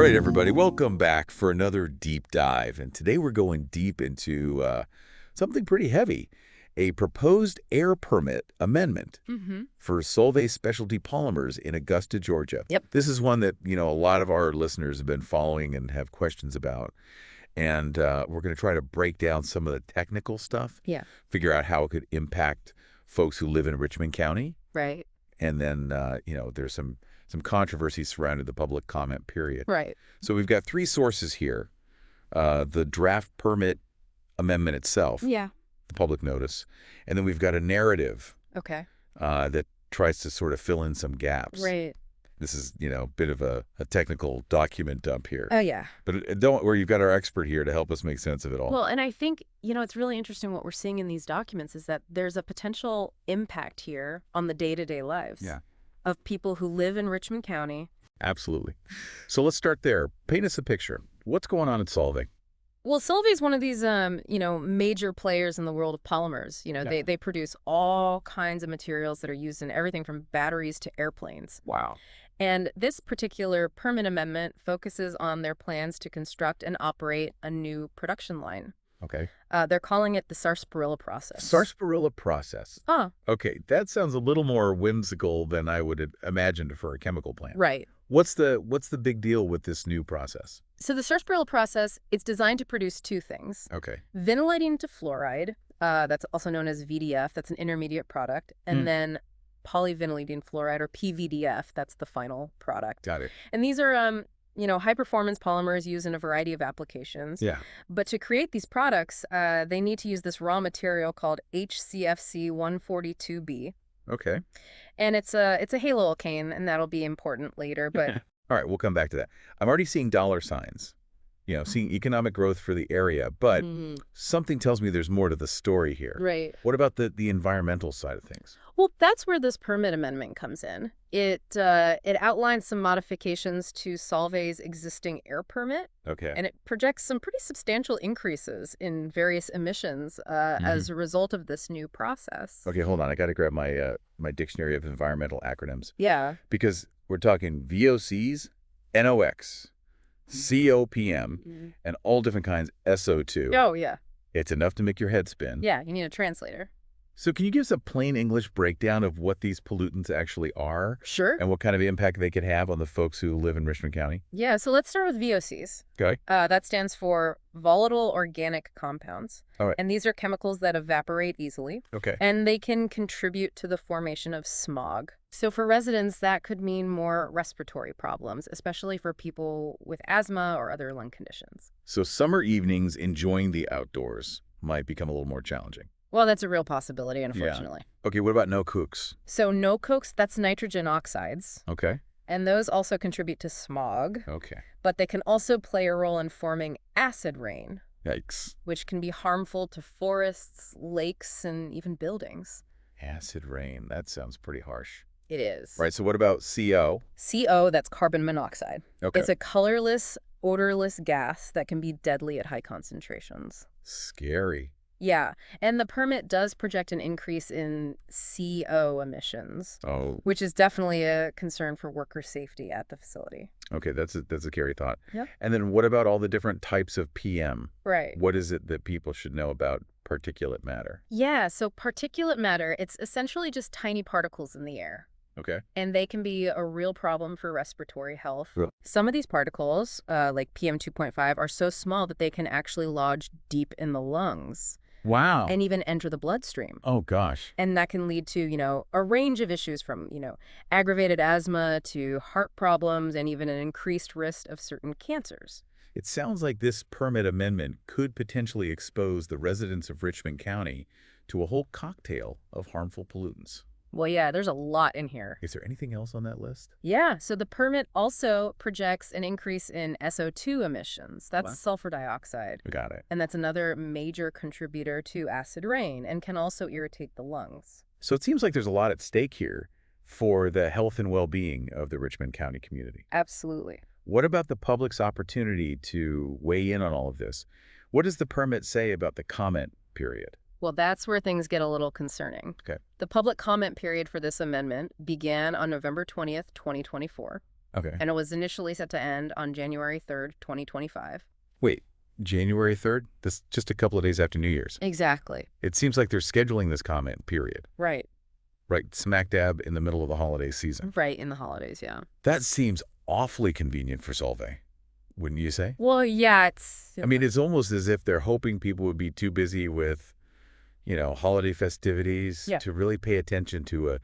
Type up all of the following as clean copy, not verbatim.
right, everybody, welcome back for another deep dive. And today we're going deep into something pretty heavy, a proposed air permit amendment for Solvay Specialty Polymers in Augusta, Georgia. Yep. This is one that, a lot of our listeners have been following and have questions about. And we're going to try to break down some of the technical stuff, figure out how it could impact folks who live in Richmond County. Right. And then, there's some controversy surrounding the public comment period. Right. So we've got three sources here. The draft permit amendment itself, Yeah. the public notice, and then we've got a narrative Okay. that tries to sort of fill in some gaps. Right. This is, a bit of a technical document dump here. Oh, yeah. But don't worry, you've got our expert here to help us make sense of it all. Well, and I think, it's really interesting what we're seeing in these documents is that there's a potential impact here on the day-to-day lives of people who live in Richmond County. Absolutely. So let's start there. Paint us a picture. What's going on at Solvay? Well, Solvay is one of these, major players in the world of polymers. They produce all kinds of materials that are used in everything from batteries to airplanes. Wow. And this particular permit amendment focuses on their plans to construct and operate a new production line. Okay. They're calling it the sarsaparilla process. Sarsaparilla process. Huh. Okay, that sounds a little more whimsical than I would have imagined for a chemical plant. Right. What's the big deal with this new process? So the sarsaparilla process, it's designed to produce two things. Okay. Vinylating to fluoride, that's also known as VDF, that's an intermediate product, and then polyvinylidene fluoride, or PVDF, that's the final product. Got it. And these are, high-performance polymers used in a variety of applications. Yeah. But to create these products, they need to use this raw material called HCFC 142B. Okay. And it's a halo alkane, and that'll be important later. But all right, we'll come back to that. I'm already seeing dollar signs, seeing economic growth for the area, but something tells me there's more to the story here. Right. What about the environmental side of things? Well, that's where this permit amendment comes in. It outlines some modifications to Solvay's existing air permit. Okay. And it projects some pretty substantial increases in various emissions as a result of this new process. Okay, hold on. I got to grab my my dictionary of environmental acronyms. Yeah. Because we're talking VOCs, NOx, COPM, and all different kinds SO2. Oh, yeah. It's enough to make your head spin. Yeah, you need a translator. So can you give us a plain English breakdown of what these pollutants actually are? Sure. And what kind of impact they could have on the folks who live in Richmond County? Yeah, so let's start with VOCs. Okay. That stands for volatile organic compounds. All right. And these are chemicals that evaporate easily. Okay. And they can contribute to the formation of smog. So for residents, that could mean more respiratory problems, especially for people with asthma or other lung conditions. So summer evenings enjoying the outdoors might become a little more challenging. Well, that's a real possibility, unfortunately. Yeah. Okay, what about no cooks? So no cokes, that's nitrogen oxides. Okay. And those also contribute to smog. Okay. But they can also play a role in forming acid rain. Yikes. Which can be harmful to forests, lakes, and even buildings. Acid rain. That sounds pretty harsh. It is. Right, so what about CO? CO, that's carbon monoxide. Okay. It's a colorless, odorless gas that can be deadly at high concentrations. Scary. Yeah, and the permit does project an increase in CO emissions, which is definitely a concern for worker safety at the facility. Okay, that's a scary thought. Yep. And then what about all the different types of PM? Right. What is it that people should know about particulate matter? Yeah, so particulate matter, it's essentially just tiny particles in the air. Okay. And they can be a real problem for respiratory health. Really? Some of these particles, like PM 2.5, are so small that they can actually lodge deep in the lungs. Wow. And even enter the bloodstream. Oh, gosh. And that can lead to, a range of issues from, aggravated asthma to heart problems and even an increased risk of certain cancers. It sounds like this permit amendment could potentially expose the residents of Richmond County to a whole cocktail of harmful pollutants. Well, yeah, there's a lot in here. Is there anything else on that list? Yeah, so the permit also projects an increase in SO2 emissions. That's sulfur dioxide. Got it. And that's another major contributor to acid rain and can also irritate the lungs. So it seems like there's a lot at stake here for the health and well-being of the Richmond County community. Absolutely. What about the public's opportunity to weigh in on all of this? What does the permit say about the comment period? Well, that's where things get a little concerning. Okay. The public comment period for this amendment began on November 20th, 2024. Okay. and it was initially set to end on January 3rd, 2025. Wait, January 3rd? This just a couple of days after New Year's. Exactly. It seems like they're scheduling this comment period, Right. right smack dab in the middle of the holiday season. Right, in the holidays, yeah. That seems awfully convenient for Solvay, wouldn't you say? Well, yeah, it's... I mean, it's almost as if they're hoping people would be too busy with, holiday festivities Yeah. to really pay attention to a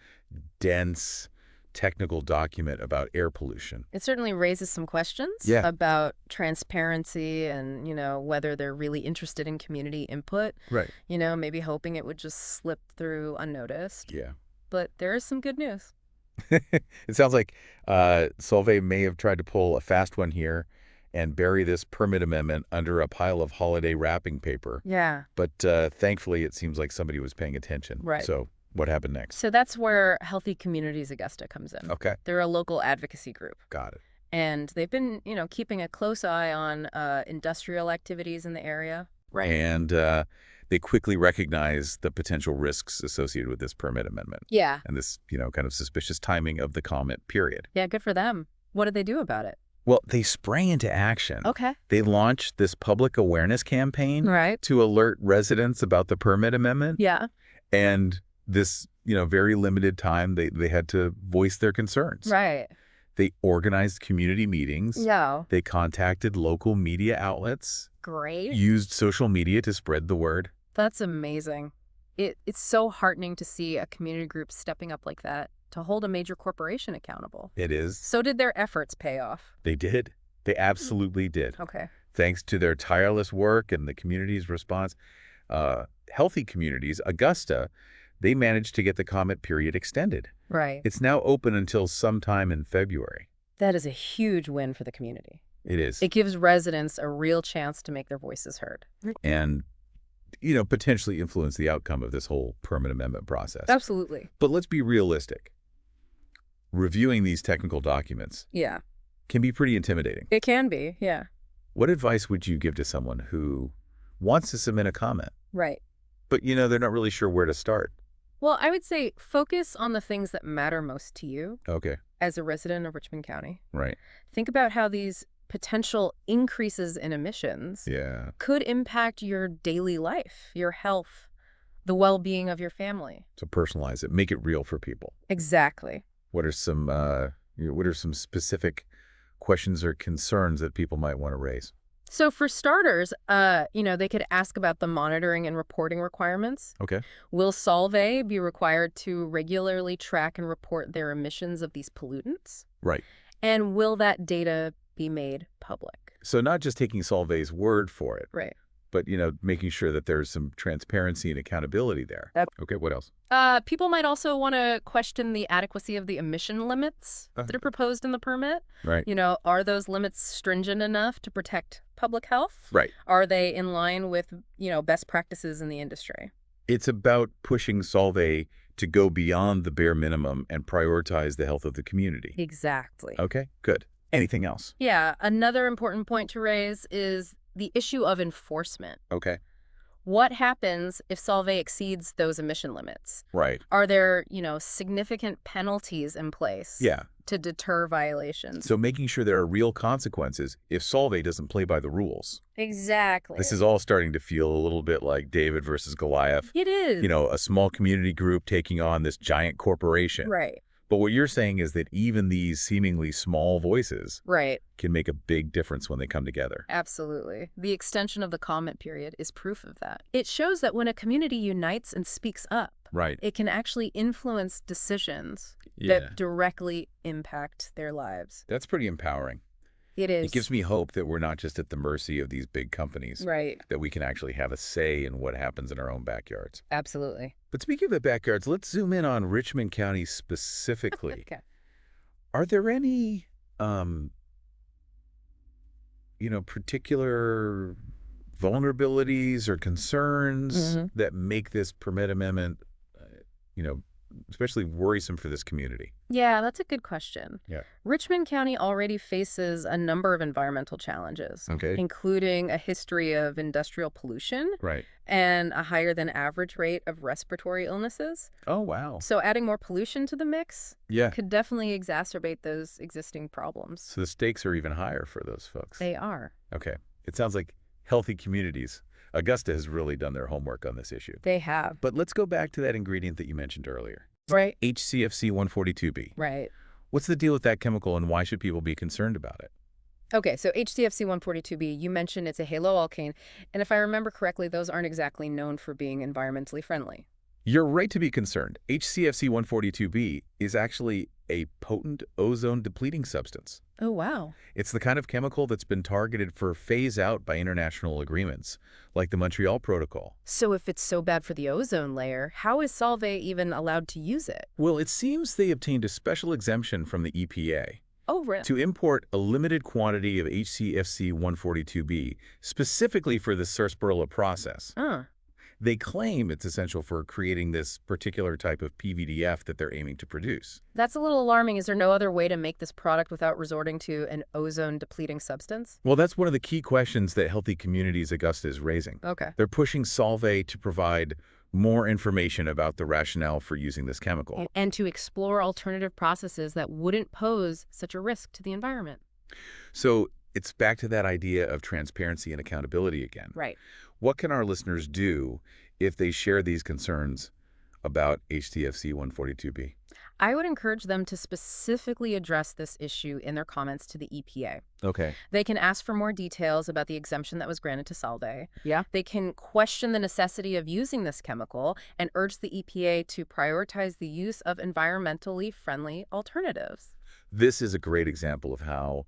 dense technical document about air pollution. It certainly raises some questions Yeah. about transparency and, whether they're really interested in community input. Right. Maybe hoping it would just slip through unnoticed. Yeah. But there is some good news. It sounds like Solvay may have tried to pull a fast one here and bury this permit amendment under a pile of holiday wrapping paper. Yeah. But thankfully, it seems like somebody was paying attention. Right. So what happened next? So that's where Healthy Communities Augusta comes in. Okay. They're a local advocacy group. Got it. And they've been, keeping a close eye on industrial activities in the area. Right. And they quickly recognize the potential risks associated with this permit amendment. Yeah. And this, kind of suspicious timing of the comment period. Yeah, good for them. What did they do about it? Well, they sprang into action. Okay. They launched this public awareness campaign Right. to alert residents about the permit amendment. Yeah. And this, very limited time, they had to voice their concerns. Right. They organized community meetings. Yeah. They contacted local media outlets, Great. used social media to spread the word. That's amazing. It's so heartening to see a community group stepping up like that to hold a major corporation accountable. It is. So did their efforts pay off? They did. They absolutely did. Okay. Thanks to their tireless work and the community's response, Healthy Communities, Augusta, they managed to get the comment period extended. Right. It's now open until sometime in February. That is a huge win for the community. It is. It gives residents a real chance to make their voices heard. And, potentially influence the outcome of this whole permit amendment process. Absolutely. But let's be realistic. Reviewing these technical documents Yeah. can be pretty intimidating. It can be, yeah. What advice would you give to someone who wants to submit a comment, Right. but, they're not really sure where to start? Well, I would say focus on the things that matter most to you Okay. as a resident of Richmond County. Right. Think about how these potential increases in emissions Yeah. could impact your daily life, your health, the well-being of your family. So personalize it. Make it real for people. Exactly. What are some specific questions or concerns that people might want to raise? So for starters, they could ask about the monitoring and reporting requirements. Okay. Will Solvay be required to regularly track and report their emissions of these pollutants? Right. And will that data be made public? So not just taking Solvay's word for it, Right. but, making sure that there's some transparency and accountability there. Yep. Okay, what else? People might also want to question the adequacy of the emission limits that are proposed in the permit. Right. Are those limits stringent enough to protect public health? Right. Are they in line with, best practices in the industry? It's about pushing Solvay to go beyond the bare minimum and prioritize the health of the community. Exactly. Okay, good. Anything else? Yeah. Another important point to raise is the issue of enforcement. Okay. What happens if Solvay exceeds those emission limits? Right. Are there, significant penalties in place Yeah. to deter violations? So making sure there are real consequences if Solvay doesn't play by the rules. Exactly. This is all starting to feel a little bit like David versus Goliath. It is. A small community group taking on this giant corporation. Right. But what you're saying is that even these seemingly small voices Right. can make a big difference when they come together. Absolutely. The extension of the comment period is proof of that. It shows that when a community unites and speaks up, Right. it can actually influence decisions Yeah. that directly impact their lives. That's pretty empowering. It is. It gives me hope that we're not just at the mercy of these big companies, Right. that we can actually have a say in what happens in our own backyards. Absolutely. But speaking of the backyards, let's zoom in on Richmond County specifically. Okay. Are there any, particular vulnerabilities or concerns that make this permit amendment, especially worrisome for this community? Yeah, that's a good question. Yeah. Richmond County already faces a number of environmental challenges, Okay. including a history of industrial pollution Right. and a higher than average rate of respiratory illnesses. Oh, wow. So adding more pollution to the mix Yeah. could definitely exacerbate those existing problems. So the stakes are even higher for those folks. They are. Okay. It sounds like healthy communities. Augusta has really done their homework on this issue. They have. But let's go back to that ingredient that you mentioned earlier. Right. HCFC 142B. Right. What's the deal with that chemical and why should people be concerned about it? Okay, so HCFC 142B, you mentioned it's a haloalkane, and if I remember correctly, those aren't exactly known for being environmentally friendly. You're right to be concerned. HCFC 142B is actually a potent ozone-depleting substance. Oh, wow. It's the kind of chemical that's been targeted for phase-out by international agreements, like the Montreal Protocol. So if it's so bad for the ozone layer, how is Solvay even allowed to use it? Well, it seems they obtained a special exemption from the EPA Oh, really? to import a limited quantity of HCFC 142B specifically for the sarsaparilla process. They claim it's essential for creating this particular type of PVDF that they're aiming to produce. That's a little alarming. Is there no other way to make this product without resorting to an ozone-depleting substance? Well, that's one of the key questions that Healthy Communities Augusta is raising. Okay. They're pushing Solvay to provide more information about the rationale for using this chemical. And to explore alternative processes that wouldn't pose such a risk to the environment. So it's back to that idea of transparency and accountability again. Right. What can our listeners do if they share these concerns about HCFC 142B? I would encourage them to specifically address this issue in their comments to the EPA. Okay. They can ask for more details about the exemption that was granted to Solvay. Yeah. They can question the necessity of using this chemical and urge the EPA to prioritize the use of environmentally friendly alternatives. This is a great example of how,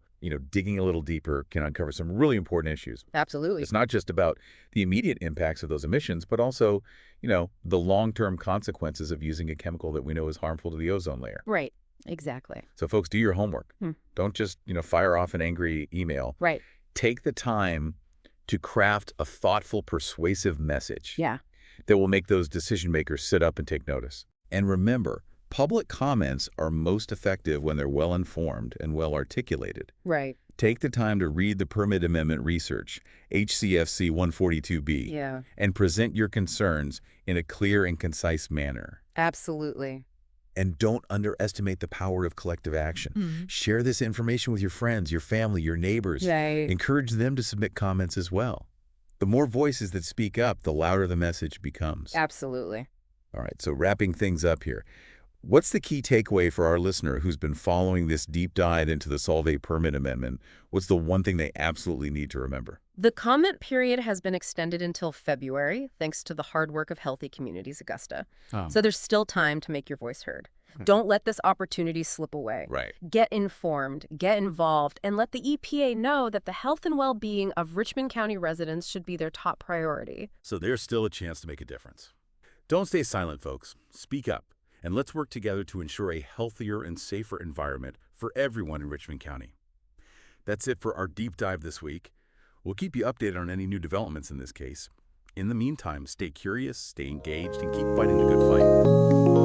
digging a little deeper can uncover some really important issues. Absolutely. It's not just about the immediate impacts of those emissions, but also, the long-term consequences of using a chemical that we know is harmful to the ozone layer. Right. Exactly. So folks, do your homework. Don't just, fire off an angry email. Right. Take the time to craft a thoughtful, persuasive message. Yeah. That will make those decision makers sit up and take notice. And remember, public comments are most effective when they're well-informed and well-articulated. Right. Take the time to read the permit amendment research, HCFC 142B, and present your concerns in a clear and concise manner. Absolutely. And don't underestimate the power of collective action. Share this information with your friends, your family, your neighbors. Right. Encourage them to submit comments as well. The more voices that speak up, the louder the message becomes. Absolutely. All right, so wrapping things up here. What's the key takeaway for our listener who's been following this deep dive into the Solvay permit amendment? What's the one thing they absolutely need to remember? The comment period has been extended until February, thanks to the hard work of Healthy Communities Augusta. So there's still time to make your voice heard. Don't let this opportunity slip away. Right. Get informed, get involved, and let the EPA know that the health and well-being of Richmond County residents should be their top priority. So there's still a chance to make a difference. Don't stay silent, folks. Speak up. And let's work together to ensure a healthier and safer environment for everyone in Richmond County. That's it for our deep dive this week. We'll keep you updated on any new developments in this case. In the meantime, stay curious, stay engaged, and keep fighting the good fight.